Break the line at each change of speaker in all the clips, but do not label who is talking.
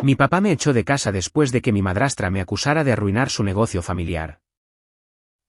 Mi papá me echó de casa después de que mi madrastra me acusara de arruinar su negocio familiar.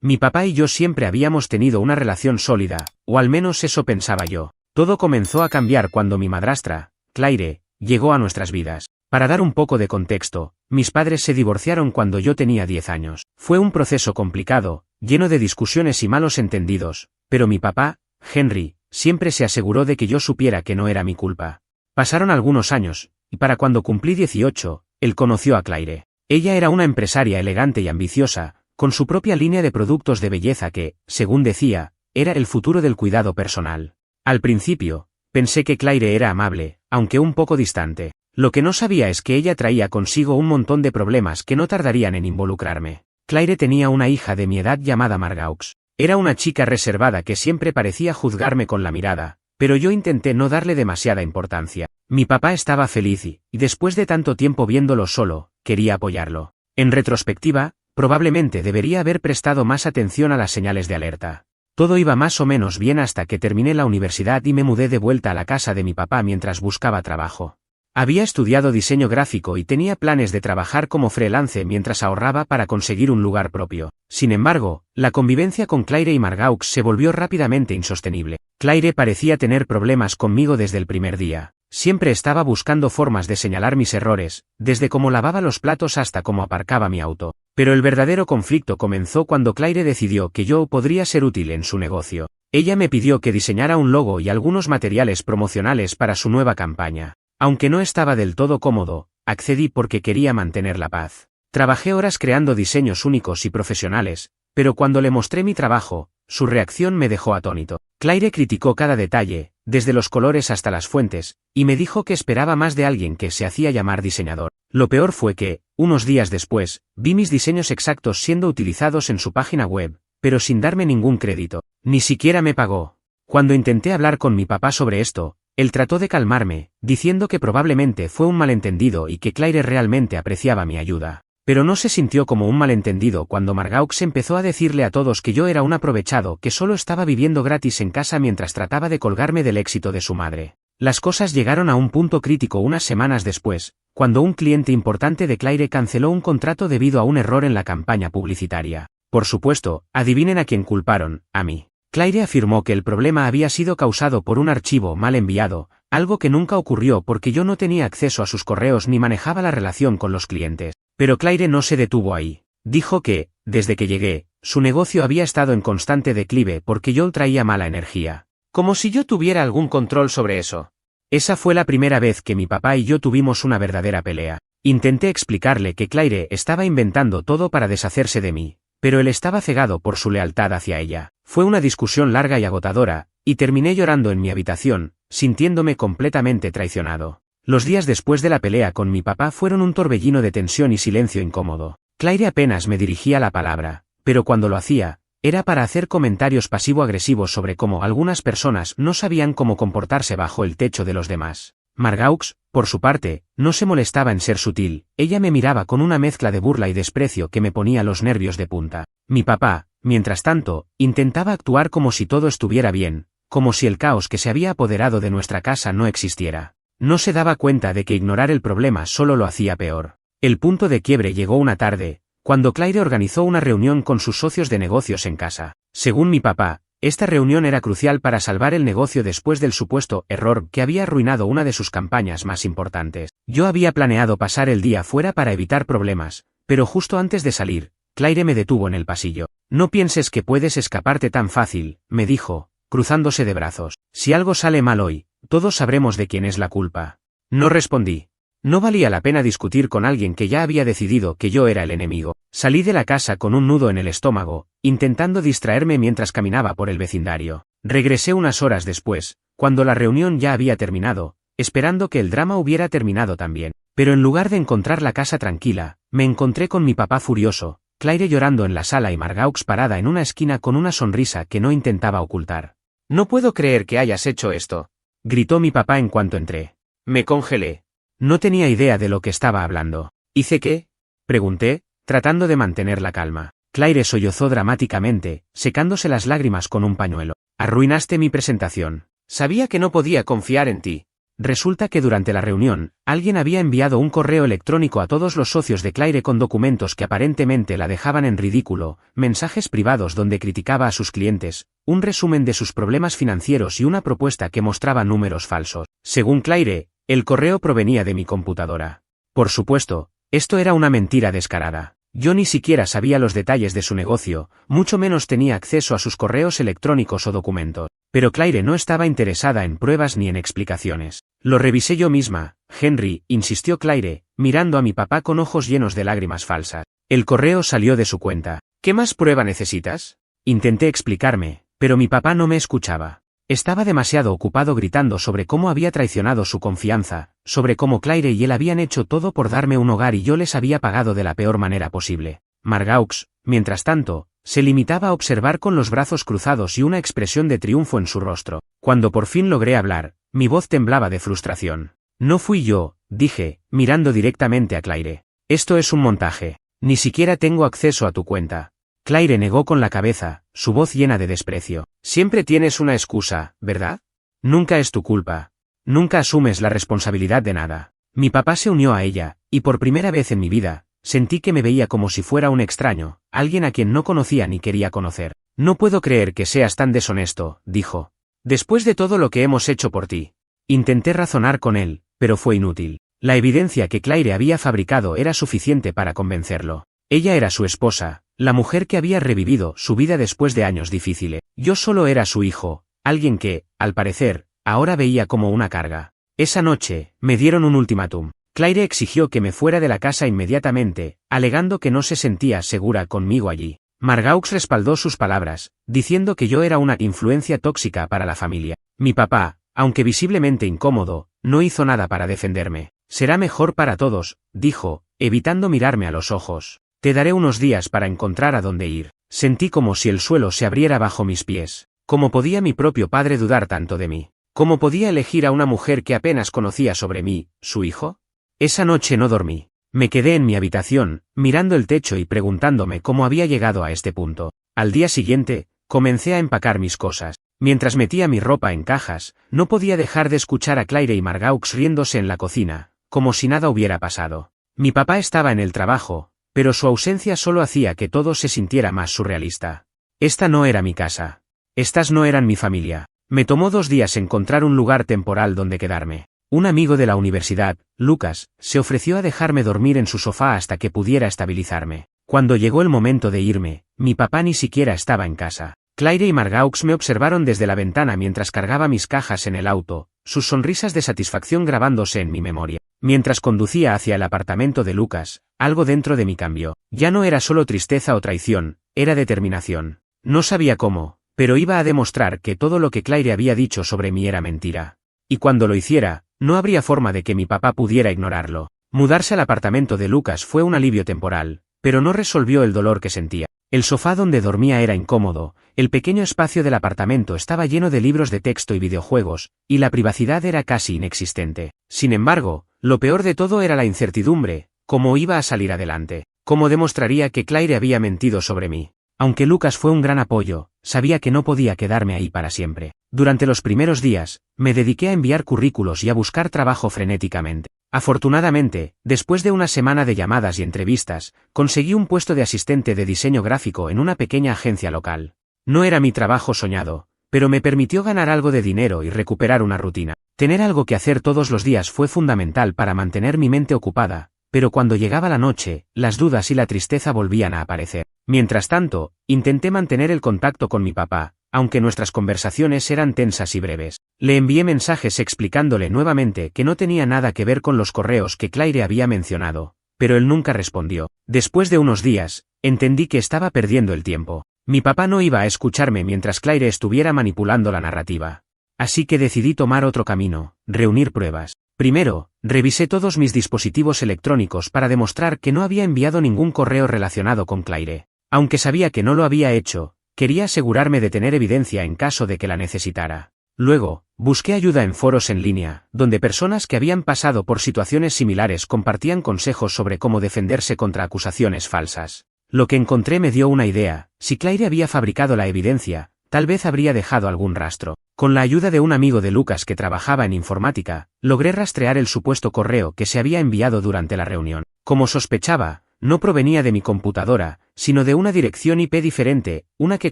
Mi papá y yo siempre habíamos tenido una relación sólida, o al menos eso pensaba yo. Todo comenzó a cambiar cuando mi madrastra, Claire, llegó a nuestras vidas. Para dar un poco de contexto, mis padres se divorciaron cuando yo tenía 10 años. Fue un proceso complicado, lleno de discusiones y malos entendidos, pero mi papá, Henry, siempre se aseguró de que yo supiera que no era mi culpa. Pasaron algunos años, y para cuando cumplí 18, él conoció a Claire. Ella era una empresaria elegante y ambiciosa, con su propia línea de productos de belleza que, según decía, era el futuro del cuidado personal. Al principio, pensé que Claire era amable, aunque un poco distante. Lo que no sabía es que ella traía consigo un montón de problemas que no tardarían en involucrarme. Claire tenía una hija de mi edad llamada Margaux. Era una chica reservada que siempre parecía juzgarme con la mirada, pero yo intenté no darle demasiada importancia. Mi papá estaba feliz y, después de tanto tiempo viéndolo solo, quería apoyarlo. En retrospectiva, probablemente debería haber prestado más atención a las señales de alerta. Todo iba más o menos bien hasta que terminé la universidad y me mudé de vuelta a la casa de mi papá mientras buscaba trabajo. Había estudiado diseño gráfico y tenía planes de trabajar como freelance mientras ahorraba para conseguir un lugar propio. Sin embargo, la convivencia con Claire y Margaux se volvió rápidamente insostenible. Claire parecía tener problemas conmigo desde el primer día. Siempre estaba buscando formas de señalar mis errores, desde cómo lavaba los platos hasta cómo aparcaba mi auto. Pero el verdadero conflicto comenzó cuando Claire decidió que yo podría ser útil en su negocio. Ella me pidió que diseñara un logo y algunos materiales promocionales para su nueva campaña. Aunque no estaba del todo cómodo, accedí porque quería mantener la paz. Trabajé horas creando diseños únicos y profesionales, pero cuando le mostré mi trabajo, su reacción me dejó atónito. Claire criticó cada detalle, desde los colores hasta las fuentes, y me dijo que esperaba más de alguien que se hacía llamar diseñador. Lo peor fue que, unos días después, vi mis diseños exactos siendo utilizados en su página web, pero sin darme ningún crédito. Ni siquiera me pagó. Cuando intenté hablar con mi papá sobre esto, él trató de calmarme, diciendo que probablemente fue un malentendido y que Claire realmente apreciaba mi ayuda. Pero no se sintió como un malentendido cuando Margaux empezó a decirle a todos que yo era un aprovechado que solo estaba viviendo gratis en casa mientras trataba de colgarme del éxito de su madre. Las cosas llegaron a un punto crítico unas semanas después, cuando un cliente importante de Claire canceló un contrato debido a un error en la campaña publicitaria. Por supuesto, adivinen a quién culparon, a mí. Claire afirmó que el problema había sido causado por un archivo mal enviado, algo que nunca ocurrió porque yo no tenía acceso a sus correos ni manejaba la relación con los clientes. Pero Claire no se detuvo ahí. Dijo que, desde que llegué, su negocio había estado en constante declive porque yo traía mala energía. Como si yo tuviera algún control sobre eso. Esa fue la primera vez que mi papá y yo tuvimos una verdadera pelea. Intenté explicarle que Claire estaba inventando todo para deshacerse de mí, pero él estaba cegado por su lealtad hacia ella. Fue una discusión larga y agotadora, y terminé llorando en mi habitación, sintiéndome completamente traicionado. Los días después de la pelea con mi papá fueron un torbellino de tensión y silencio incómodo. Claire apenas me dirigía la palabra, pero cuando lo hacía, era para hacer comentarios pasivo-agresivos sobre cómo algunas personas no sabían cómo comportarse bajo el techo de los demás. Margaux, por su parte, no se molestaba en ser sutil, ella me miraba con una mezcla de burla y desprecio que me ponía los nervios de punta. Mi papá, mientras tanto, intentaba actuar como si todo estuviera bien, como si el caos que se había apoderado de nuestra casa no existiera. No se daba cuenta de que ignorar el problema solo lo hacía peor. El punto de quiebre llegó una tarde, cuando Claire organizó una reunión con sus socios de negocios en casa. Según mi papá, esta reunión era crucial para salvar el negocio después del supuesto error que había arruinado una de sus campañas más importantes. Yo había planeado pasar el día fuera para evitar problemas, pero justo antes de salir, Claire me detuvo en el pasillo. No pienses que puedes escaparte tan fácil, me dijo, cruzándose de brazos. Si algo sale mal hoy, todos sabremos de quién es la culpa. No respondí. No valía la pena discutir con alguien que ya había decidido que yo era el enemigo. Salí de la casa con un nudo en el estómago, intentando distraerme mientras caminaba por el vecindario. Regresé unas horas después, cuando la reunión ya había terminado, esperando que el drama hubiera terminado también. Pero en lugar de encontrar la casa tranquila, me encontré con mi papá furioso, Claire llorando en la sala y Margaux parada en una esquina con una sonrisa que no intentaba ocultar. «No puedo creer que hayas hecho esto», gritó mi papá en cuanto entré. Me congelé. No tenía idea de lo que estaba hablando. ¿Hice qué?, pregunté, tratando de mantener la calma. Claire sollozó dramáticamente, secándose las lágrimas con un pañuelo. Arruinaste mi presentación. Sabía que no podía confiar en ti. Resulta que durante la reunión, alguien había enviado un correo electrónico a todos los socios de Claire con documentos que aparentemente la dejaban en ridículo, mensajes privados donde criticaba a sus clientes, un resumen de sus problemas financieros y una propuesta que mostraba números falsos. Según Claire, el correo provenía de mi computadora. Por supuesto, esto era una mentira descarada. Yo ni siquiera sabía los detalles de su negocio, mucho menos tenía acceso a sus correos electrónicos o documentos. Pero Claire no estaba interesada en pruebas ni en explicaciones. Lo revisé yo misma, Henry, insistió Claire, mirando a mi papá con ojos llenos de lágrimas falsas. El correo salió de su cuenta. ¿Qué más prueba necesitas? Intenté explicarme, pero mi papá no me escuchaba. Estaba demasiado ocupado gritando sobre cómo había traicionado su confianza, sobre cómo Claire y él habían hecho todo por darme un hogar y yo les había pagado de la peor manera posible. Margaux, mientras tanto, se limitaba a observar con los brazos cruzados y una expresión de triunfo en su rostro. Cuando por fin logré hablar, mi voz temblaba de frustración. No fui yo, dije, mirando directamente a Claire. Esto es un montaje. Ni siquiera tengo acceso a tu cuenta. Claire negó con la cabeza, su voz llena de desprecio. Siempre tienes una excusa, ¿verdad? Nunca es tu culpa. Nunca asumes la responsabilidad de nada. Mi papá se unió a ella, y por primera vez en mi vida, sentí que me veía como si fuera un extraño, alguien a quien no conocía ni quería conocer. No puedo creer que seas tan deshonesto, dijo. Después de todo lo que hemos hecho por ti. Intenté razonar con él, pero fue inútil. La evidencia que Claire había fabricado era suficiente para convencerlo. Ella era su esposa, la mujer que había revivido su vida después de años difíciles. Yo solo era su hijo, alguien que, al parecer, ahora veía como una carga. Esa noche, me dieron un ultimátum. Claire exigió que me fuera de la casa inmediatamente, alegando que no se sentía segura conmigo allí. Margaux respaldó sus palabras, diciendo que yo era una influencia tóxica para la familia. Mi papá, aunque visiblemente incómodo, no hizo nada para defenderme. Será mejor para todos, dijo, evitando mirarme a los ojos. Te daré unos días para encontrar a dónde ir. Sentí como si el suelo se abriera bajo mis pies. ¿Cómo podía mi propio padre dudar tanto de mí? ¿Cómo podía elegir a una mujer que apenas conocía sobre mí, su hijo? Esa noche no dormí. Me quedé en mi habitación, mirando el techo y preguntándome cómo había llegado a este punto. Al día siguiente, comencé a empacar mis cosas. Mientras metía mi ropa en cajas, no podía dejar de escuchar a Claire y Margaux riéndose en la cocina, como si nada hubiera pasado. Mi papá estaba en el trabajo, pero su ausencia solo hacía que todo se sintiera más surrealista. Esta no era mi casa. Estas no eran mi familia. Me tomó 2 días encontrar un lugar temporal donde quedarme. Un amigo de la universidad, Lucas, se ofreció a dejarme dormir en su sofá hasta que pudiera estabilizarme. Cuando llegó el momento de irme, mi papá ni siquiera estaba en casa. Claire y Margaux me observaron desde la ventana mientras cargaba mis cajas en el auto, sus sonrisas de satisfacción grabándose en mi memoria. Mientras conducía hacia el apartamento de Lucas, algo dentro de mí cambió. Ya no era solo tristeza o traición, era determinación. No sabía cómo, pero iba a demostrar que todo lo que Claire había dicho sobre mí era mentira. Y cuando lo hiciera, no habría forma de que mi papá pudiera ignorarlo. Mudarse al apartamento de Lucas fue un alivio temporal, pero no resolvió el dolor que sentía. El sofá donde dormía era incómodo, el pequeño espacio del apartamento estaba lleno de libros de texto y videojuegos, y la privacidad era casi inexistente. Sin embargo, lo peor de todo era la incertidumbre, cómo iba a salir adelante, cómo demostraría que Claire había mentido sobre mí. Aunque Lucas fue un gran apoyo, sabía que no podía quedarme ahí para siempre. Durante los primeros días, me dediqué a enviar currículos y a buscar trabajo frenéticamente. Afortunadamente, después de una semana de llamadas y entrevistas, conseguí un puesto de asistente de diseño gráfico en una pequeña agencia local. No era mi trabajo soñado, pero me permitió ganar algo de dinero y recuperar una rutina. Tener algo que hacer todos los días fue fundamental para mantener mi mente ocupada, pero cuando llegaba la noche, las dudas y la tristeza volvían a aparecer. Mientras tanto, intenté mantener el contacto con mi papá, aunque nuestras conversaciones eran tensas y breves. Le envié mensajes explicándole nuevamente que no tenía nada que ver con los correos que Claire había mencionado, pero él nunca respondió. Después de unos días, entendí que estaba perdiendo el tiempo. Mi papá no iba a escucharme mientras Claire estuviera manipulando la narrativa. Así que decidí tomar otro camino, reunir pruebas. Primero, revisé todos mis dispositivos electrónicos para demostrar que no había enviado ningún correo relacionado con Claire. Aunque sabía que no lo había hecho, quería asegurarme de tener evidencia en caso de que la necesitara. Luego, busqué ayuda en foros en línea, donde personas que habían pasado por situaciones similares compartían consejos sobre cómo defenderse contra acusaciones falsas. Lo que encontré me dio una idea: si Claire había fabricado la evidencia, tal vez habría dejado algún rastro. Con la ayuda de un amigo de Lucas que trabajaba en informática, logré rastrear el supuesto correo que se había enviado durante la reunión. Como sospechaba, no provenía de mi computadora, sino de una dirección IP diferente, una que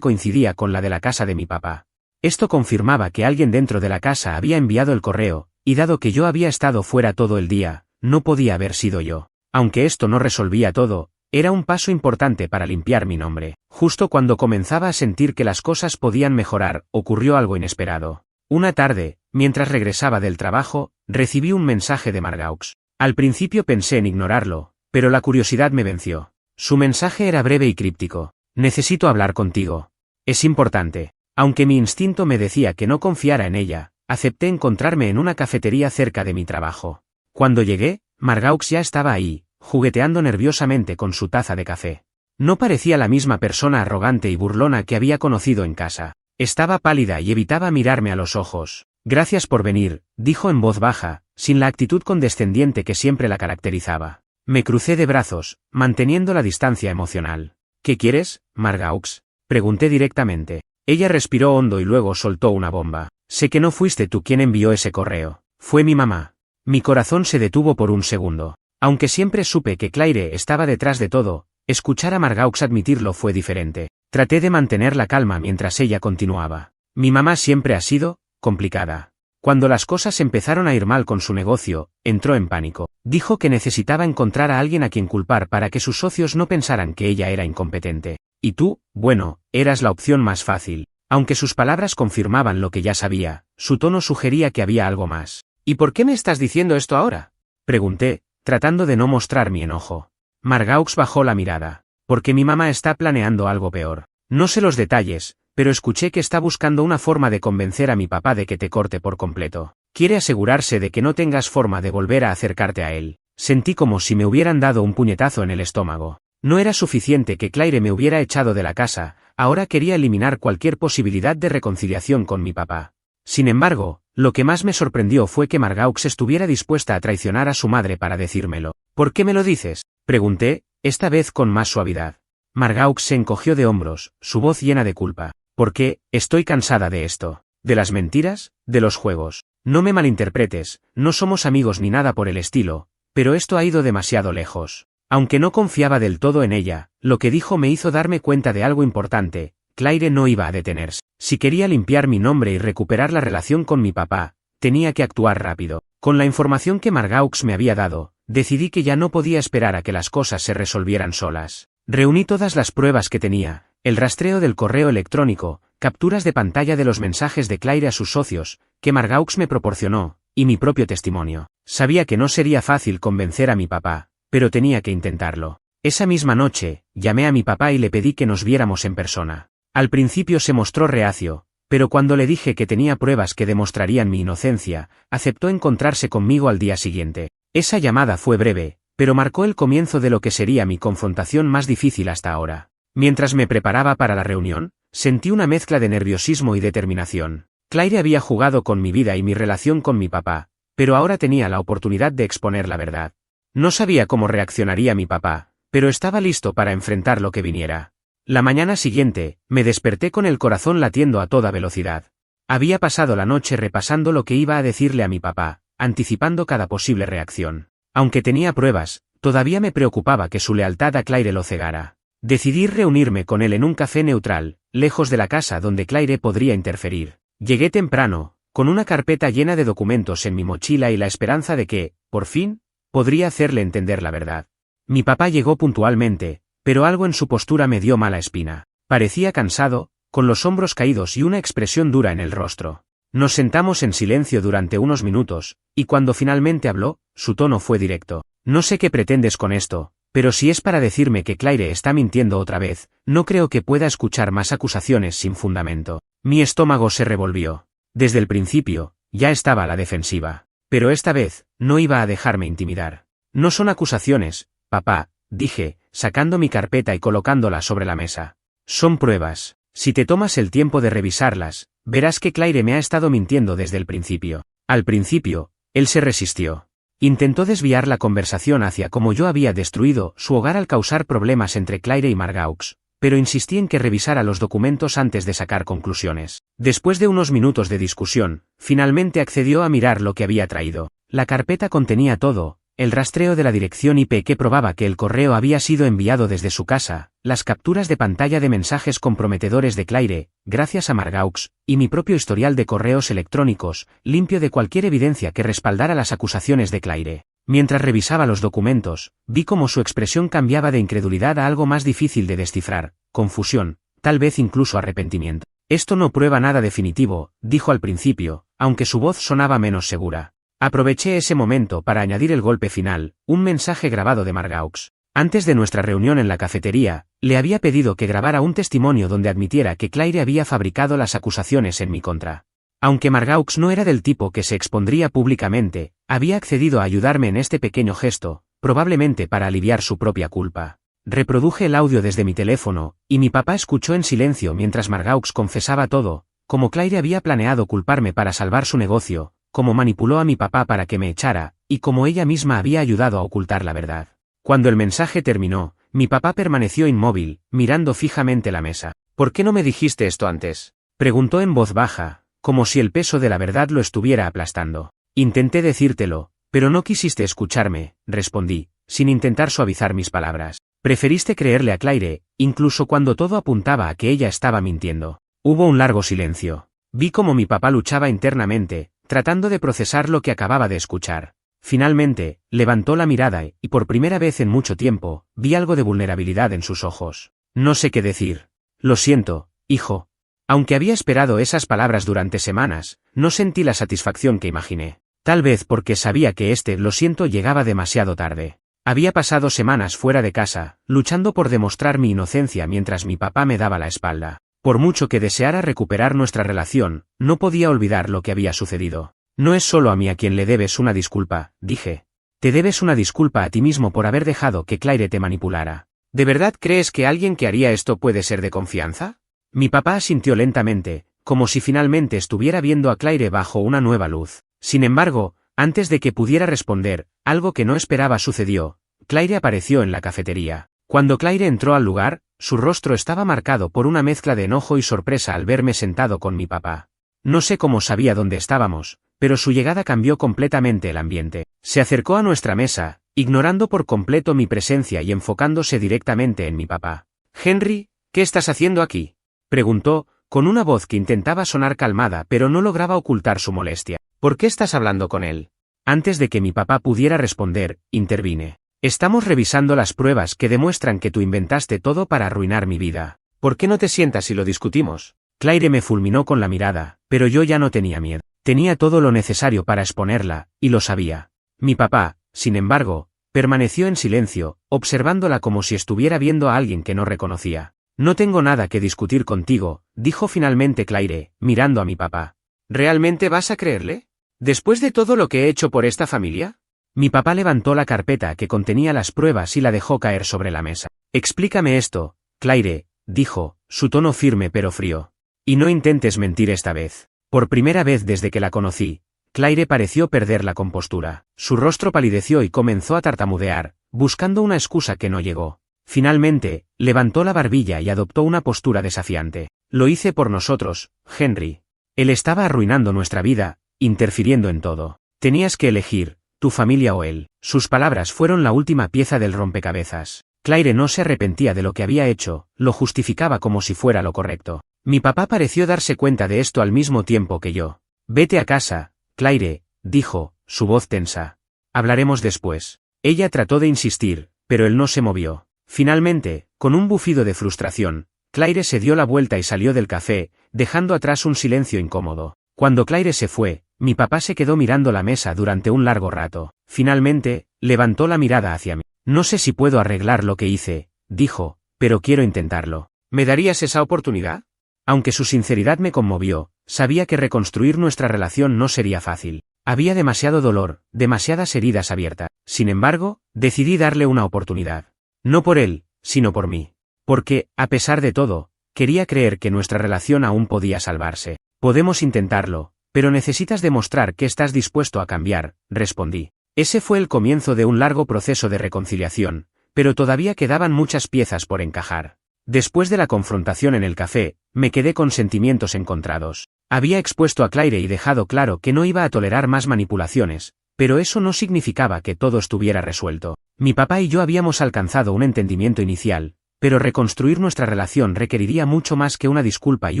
coincidía con la de la casa de mi papá. Esto confirmaba que alguien dentro de la casa había enviado el correo, y dado que yo había estado fuera todo el día, no podía haber sido yo. Aunque esto no resolvía todo, era un paso importante para limpiar mi nombre. Justo cuando comenzaba a sentir que las cosas podían mejorar, ocurrió algo inesperado. Una tarde, mientras regresaba del trabajo, recibí un mensaje de Margaux. Al principio pensé en ignorarlo, pero la curiosidad me venció. Su mensaje era breve y críptico. Necesito hablar contigo. Es importante. Aunque mi instinto me decía que no confiara en ella, acepté encontrarme en una cafetería cerca de mi trabajo. Cuando llegué, Margaux ya estaba ahí, jugueteando nerviosamente con su taza de café. No parecía la misma persona arrogante y burlona que había conocido en casa. Estaba pálida y evitaba mirarme a los ojos. Gracias por venir, dijo en voz baja, sin la actitud condescendiente que siempre la caracterizaba. Me crucé de brazos, manteniendo la distancia emocional. ¿Qué quieres, Margaux?, pregunté directamente. Ella respiró hondo y luego soltó una bomba. Sé que no fuiste tú quien envió ese correo. Fue mi mamá. Mi corazón se detuvo por un segundo. Aunque siempre supe que Claire estaba detrás de todo, escuchar a Margaux admitirlo fue diferente. Traté de mantener la calma mientras ella continuaba. Mi mamá siempre ha sido complicada. Cuando las cosas empezaron a ir mal con su negocio, entró en pánico. Dijo que necesitaba encontrar a alguien a quien culpar para que sus socios no pensaran que ella era incompetente. Y tú, bueno, eras la opción más fácil. Aunque sus palabras confirmaban lo que ya sabía, su tono sugería que había algo más. ¿Y por qué me estás diciendo esto ahora?, pregunté, tratando de no mostrar mi enojo. Margaux bajó la mirada. Porque mi mamá está planeando algo peor. No sé los detalles, pero escuché que está buscando una forma de convencer a mi papá de que te corte por completo. Quiere asegurarse de que no tengas forma de volver a acercarte a él. Sentí como si me hubieran dado un puñetazo en el estómago. No era suficiente que Claire me hubiera echado de la casa, ahora quería eliminar cualquier posibilidad de reconciliación con mi papá. Sin embargo, lo que más me sorprendió fue que Margaux estuviera dispuesta a traicionar a su madre para decírmelo. ¿Por qué me lo dices?, pregunté, esta vez con más suavidad. Margaux se encogió de hombros, su voz llena de culpa. Porque, estoy cansada de esto. De las mentiras, de los juegos. No me malinterpretes, no somos amigos ni nada por el estilo, pero esto ha ido demasiado lejos. Aunque no confiaba del todo en ella, lo que dijo me hizo darme cuenta de algo importante. Claire no iba a detenerse. Si quería limpiar mi nombre y recuperar la relación con mi papá, tenía que actuar rápido. Con la información que Margaux me había dado, decidí que ya no podía esperar a que las cosas se resolvieran solas. Reuní todas las pruebas que tenía, el rastreo del correo electrónico, capturas de pantalla de los mensajes de Claire a sus socios, que Margaux me proporcionó, y mi propio testimonio. Sabía que no sería fácil convencer a mi papá, pero tenía que intentarlo. Esa misma noche, llamé a mi papá y le pedí que nos viéramos en persona. Al principio se mostró reacio, pero cuando le dije que tenía pruebas que demostrarían mi inocencia, aceptó encontrarse conmigo al día siguiente. Esa llamada fue breve, pero marcó el comienzo de lo que sería mi confrontación más difícil hasta ahora. Mientras me preparaba para la reunión, sentí una mezcla de nerviosismo y determinación. Claire había jugado con mi vida y mi relación con mi papá, pero ahora tenía la oportunidad de exponer la verdad. No sabía cómo reaccionaría mi papá, pero estaba listo para enfrentar lo que viniera. La mañana siguiente, me desperté con el corazón latiendo a toda velocidad. Había pasado la noche repasando lo que iba a decirle a mi papá, anticipando cada posible reacción. Aunque tenía pruebas, todavía me preocupaba que su lealtad a Claire lo cegara. Decidí reunirme con él en un café neutral, lejos de la casa donde Claire podría interferir. Llegué temprano, con una carpeta llena de documentos en mi mochila y la esperanza de que, por fin, podría hacerle entender la verdad. Mi papá llegó puntualmente, pero algo en su postura me dio mala espina. Parecía cansado, con los hombros caídos y una expresión dura en el rostro. Nos sentamos en silencio durante unos minutos, y cuando finalmente habló, su tono fue directo. No sé qué pretendes con esto, pero si es para decirme que Claire está mintiendo otra vez, no creo que pueda escuchar más acusaciones sin fundamento. Mi estómago se revolvió. Desde el principio, ya estaba a la defensiva. Pero esta vez, no iba a dejarme intimidar. No son acusaciones, papá, dije, sacando mi carpeta y colocándola sobre la mesa. Son pruebas. Si te tomas el tiempo de revisarlas, verás que Claire me ha estado mintiendo desde el principio. Al principio, él se resistió. Intentó desviar la conversación hacia cómo yo había destruido su hogar al causar problemas entre Claire y Margaux, pero insistí en que revisara los documentos antes de sacar conclusiones. Después de unos minutos de discusión, finalmente accedió a mirar lo que había traído. La carpeta contenía todo: el rastreo de la dirección IP que probaba que el correo había sido enviado desde su casa, las capturas de pantalla de mensajes comprometedores de Claire, gracias a Margaux, y mi propio historial de correos electrónicos, limpio de cualquier evidencia que respaldara las acusaciones de Claire. Mientras revisaba los documentos, vi cómo su expresión cambiaba de incredulidad a algo más difícil de descifrar: confusión, tal vez incluso arrepentimiento. Esto no prueba nada definitivo, dijo al principio, aunque su voz sonaba menos segura. Aproveché ese momento para añadir el golpe final, un mensaje grabado de Margaux. Antes de nuestra reunión en la cafetería, le había pedido que grabara un testimonio donde admitiera que Claire había fabricado las acusaciones en mi contra. Aunque Margaux no era del tipo que se expondría públicamente, había accedido a ayudarme en este pequeño gesto, probablemente para aliviar su propia culpa. Reproduje el audio desde mi teléfono, y mi papá escuchó en silencio mientras Margaux confesaba todo: cómo Claire había planeado culparme para salvar su negocio, cómo manipuló a mi papá para que me echara, y cómo ella misma había ayudado a ocultar la verdad. Cuando el mensaje terminó, mi papá permaneció inmóvil, mirando fijamente la mesa. ¿Por qué no me dijiste esto antes?, preguntó en voz baja, como si el peso de la verdad lo estuviera aplastando. Intenté decírtelo, pero no quisiste escucharme, respondí, sin intentar suavizar mis palabras. Preferiste creerle a Claire, incluso cuando todo apuntaba a que ella estaba mintiendo. Hubo un largo silencio. Vi cómo mi papá luchaba internamente, tratando de procesar lo que acababa de escuchar. Finalmente, levantó la mirada y, por primera vez en mucho tiempo, vi algo de vulnerabilidad en sus ojos. No sé qué decir. Lo siento, hijo. Aunque había esperado esas palabras durante semanas, no sentí la satisfacción que imaginé. Tal vez porque sabía que lo siento llegaba demasiado tarde. Había pasado semanas fuera de casa, luchando por demostrar mi inocencia mientras mi papá me daba la espalda. Por mucho que deseara recuperar nuestra relación, no podía olvidar lo que había sucedido. No es solo a mí a quien le debes una disculpa, dije. Te debes una disculpa a ti mismo por haber dejado que Claire te manipulara. ¿De verdad crees que alguien que haría esto puede ser de confianza? Mi papá asintió lentamente, como si finalmente estuviera viendo a Claire bajo una nueva luz. Sin embargo, antes de que pudiera responder, algo que no esperaba sucedió. Claire apareció en la cafetería. Cuando Claire entró al lugar, su rostro estaba marcado por una mezcla de enojo y sorpresa al verme sentado con mi papá. No sé cómo sabía dónde estábamos, pero su llegada cambió completamente el ambiente. Se acercó a nuestra mesa, ignorando por completo mi presencia y enfocándose directamente en mi papá. «Henry, ¿qué estás haciendo aquí?», preguntó, con una voz que intentaba sonar calmada pero no lograba ocultar su molestia. «¿Por qué estás hablando con él?». Antes de que mi papá pudiera responder, intervine. «Estamos revisando las pruebas que demuestran que tú inventaste todo para arruinar mi vida. ¿Por qué no te sientas y lo discutimos?». Claire me fulminó con la mirada, pero yo ya no tenía miedo. Tenía todo lo necesario para exponerla, y lo sabía. Mi papá, sin embargo, permaneció en silencio, observándola como si estuviera viendo a alguien que no reconocía. «No tengo nada que discutir contigo», dijo finalmente Claire, mirando a mi papá. «¿Realmente vas a creerle? ¿Después de todo lo que he hecho por esta familia?». Mi papá levantó la carpeta que contenía las pruebas y la dejó caer sobre la mesa. «Explícame esto, Claire», dijo, su tono firme pero frío. «Y no intentes mentir esta vez». Por primera vez desde que la conocí, Claire pareció perder la compostura. Su rostro palideció y comenzó a tartamudear, buscando una excusa que no llegó. Finalmente, levantó la barbilla y adoptó una postura desafiante. «Lo hice por nosotros, Henry. Él estaba arruinando nuestra vida, interfiriendo en todo. Tenías que elegir, tu familia o él». Sus palabras fueron la última pieza del rompecabezas. Claire no se arrepentía de lo que había hecho, lo justificaba como si fuera lo correcto. Mi papá pareció darse cuenta de esto al mismo tiempo que yo. «Vete a casa, Claire», dijo, su voz tensa. «Hablaremos después». Ella trató de insistir, pero él no se movió. Finalmente, con un bufido de frustración, Claire se dio la vuelta y salió del café, dejando atrás un silencio incómodo. Cuando Claire se fue, mi papá se quedó mirando la mesa durante un largo rato. Finalmente, levantó la mirada hacia mí. «No sé si puedo arreglar lo que hice», dijo, «pero quiero intentarlo». «¿Me darías esa oportunidad?». Aunque su sinceridad me conmovió, sabía que reconstruir nuestra relación no sería fácil. Había demasiado dolor, demasiadas heridas abiertas. Sin embargo, decidí darle una oportunidad. No por él, sino por mí. Porque, a pesar de todo, quería creer que nuestra relación aún podía salvarse. «Podemos intentarlo, pero necesitas demostrar que estás dispuesto a cambiar», respondí. Ese fue el comienzo de un largo proceso de reconciliación, pero todavía quedaban muchas piezas por encajar. Después de la confrontación en el café, me quedé con sentimientos encontrados. Había expuesto a Claire y dejado claro que no iba a tolerar más manipulaciones, pero eso no significaba que todo estuviera resuelto. Mi papá y yo habíamos alcanzado un entendimiento inicial, pero reconstruir nuestra relación requeriría mucho más que una disculpa y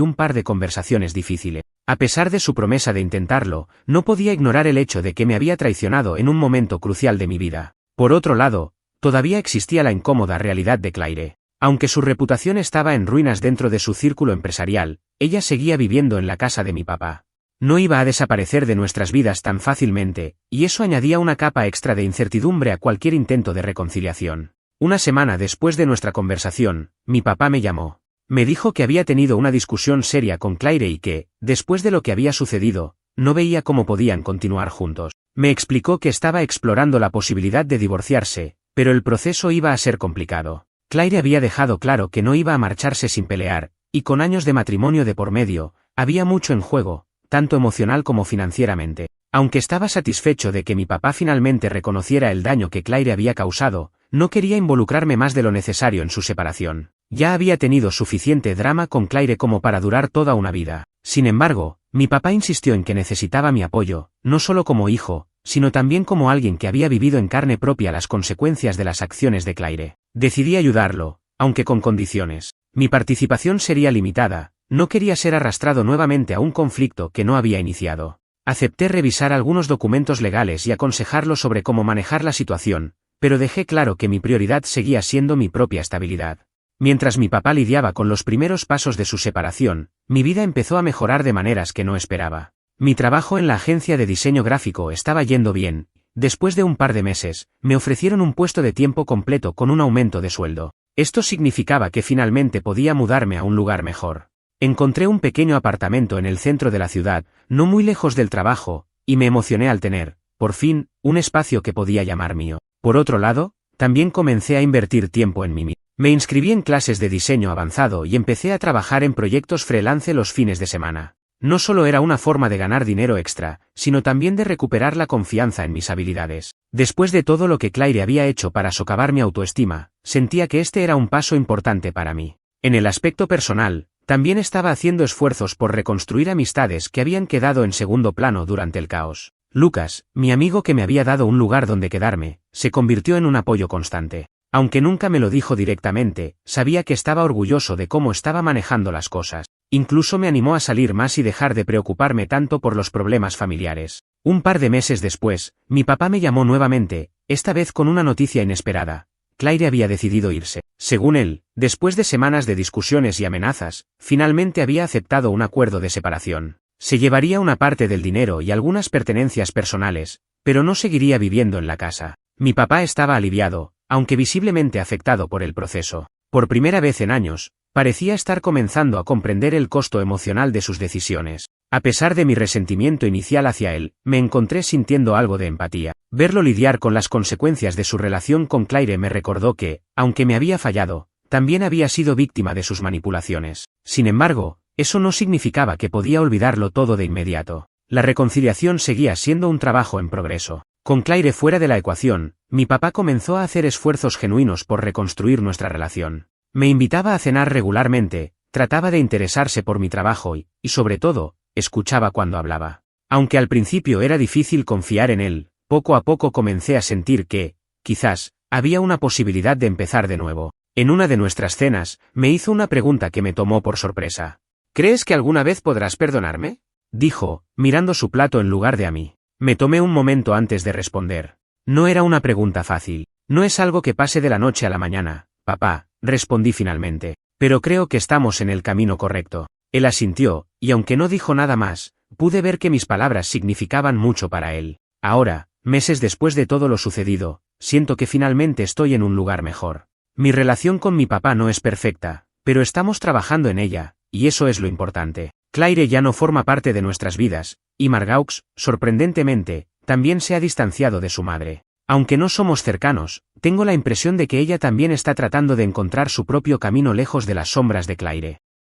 un par de conversaciones difíciles. A pesar de su promesa de intentarlo, no podía ignorar el hecho de que me había traicionado en un momento crucial de mi vida. Por otro lado, todavía existía la incómoda realidad de Claire. Aunque su reputación estaba en ruinas dentro de su círculo empresarial, ella seguía viviendo en la casa de mi papá. No iba a desaparecer de nuestras vidas tan fácilmente, y eso añadía una capa extra de incertidumbre a cualquier intento de reconciliación. Una semana después de nuestra conversación, mi papá me llamó. Me dijo que había tenido una discusión seria con Claire y que, después de lo que había sucedido, no veía cómo podían continuar juntos. Me explicó que estaba explorando la posibilidad de divorciarse, pero el proceso iba a ser complicado. Claire había dejado claro que no iba a marcharse sin pelear, y con años de matrimonio de por medio, había mucho en juego, tanto emocional como financieramente. Aunque estaba satisfecho de que mi papá finalmente reconociera el daño que Claire había causado, no quería involucrarme más de lo necesario en su separación. Ya había tenido suficiente drama con Claire como para durar toda una vida. Sin embargo, mi papá insistió en que necesitaba mi apoyo, no solo como hijo, sino también como alguien que había vivido en carne propia las consecuencias de las acciones de Claire. Decidí ayudarlo, aunque con condiciones. Mi participación sería limitada, no quería ser arrastrado nuevamente a un conflicto que no había iniciado. Acepté revisar algunos documentos legales y aconsejarlo sobre cómo manejar la situación, pero dejé claro que mi prioridad seguía siendo mi propia estabilidad. Mientras mi papá lidiaba con los primeros pasos de su separación, mi vida empezó a mejorar de maneras que no esperaba. Mi trabajo en la agencia de diseño gráfico estaba yendo bien. Después de un par de meses, me ofrecieron un puesto de tiempo completo con un aumento de sueldo. Esto significaba que finalmente podía mudarme a un lugar mejor. Encontré un pequeño apartamento en el centro de la ciudad, no muy lejos del trabajo, y me emocioné al tener, por fin, un espacio que podía llamar mío. Por otro lado, también comencé a invertir tiempo en mí mismo. Me inscribí en clases de diseño avanzado y empecé a trabajar en proyectos freelance los fines de semana. No solo era una forma de ganar dinero extra, sino también de recuperar la confianza en mis habilidades. Después de todo lo que Claire había hecho para socavar mi autoestima, sentía que este era un paso importante para mí. En el aspecto personal, también estaba haciendo esfuerzos por reconstruir amistades que habían quedado en segundo plano durante el caos. Lucas, mi amigo que me había dado un lugar donde quedarme, se convirtió en un apoyo constante. Aunque nunca me lo dijo directamente, sabía que estaba orgulloso de cómo estaba manejando las cosas. Incluso me animó a salir más y dejar de preocuparme tanto por los problemas familiares. Un par de meses después, mi papá me llamó nuevamente, esta vez con una noticia inesperada. Claire había decidido irse. Según él, después de semanas de discusiones y amenazas, finalmente había aceptado un acuerdo de separación. Se llevaría una parte del dinero y algunas pertenencias personales, pero no seguiría viviendo en la casa. Mi papá estaba aliviado, aunque visiblemente afectado por el proceso. Por primera vez en años, parecía estar comenzando a comprender el costo emocional de sus decisiones. A pesar de mi resentimiento inicial hacia él, me encontré sintiendo algo de empatía. Verlo lidiar con las consecuencias de su relación con Claire me recordó que, aunque me había fallado, también había sido víctima de sus manipulaciones. Sin embargo, eso no significaba que podía olvidarlo todo de inmediato. La reconciliación seguía siendo un trabajo en progreso. Con Claire fuera de la ecuación, mi papá comenzó a hacer esfuerzos genuinos por reconstruir nuestra relación. Me invitaba a cenar regularmente, trataba de interesarse por mi trabajo y, sobre todo, escuchaba cuando hablaba. Aunque al principio era difícil confiar en él, poco a poco comencé a sentir que, quizás, había una posibilidad de empezar de nuevo. En una de nuestras cenas, me hizo una pregunta que me tomó por sorpresa. ¿Crees que alguna vez podrás perdonarme?, dijo, mirando su plato en lugar de a mí. Me tomé un momento antes de responder. No era una pregunta fácil. No es algo que pase de la noche a la mañana, papá, respondí finalmente. Pero creo que estamos en el camino correcto. Él asintió, y aunque no dijo nada más, pude ver que mis palabras significaban mucho para él. Ahora, meses después de todo lo sucedido, siento que finalmente estoy en un lugar mejor. Mi relación con mi papá no es perfecta, pero estamos trabajando en ella, y eso es lo importante. Claire ya no forma parte de nuestras vidas, y Margaux, sorprendentemente, también se ha distanciado de su madre. Aunque no somos cercanos, tengo la impresión de que ella también está tratando de encontrar su propio camino lejos de las sombras de Claire.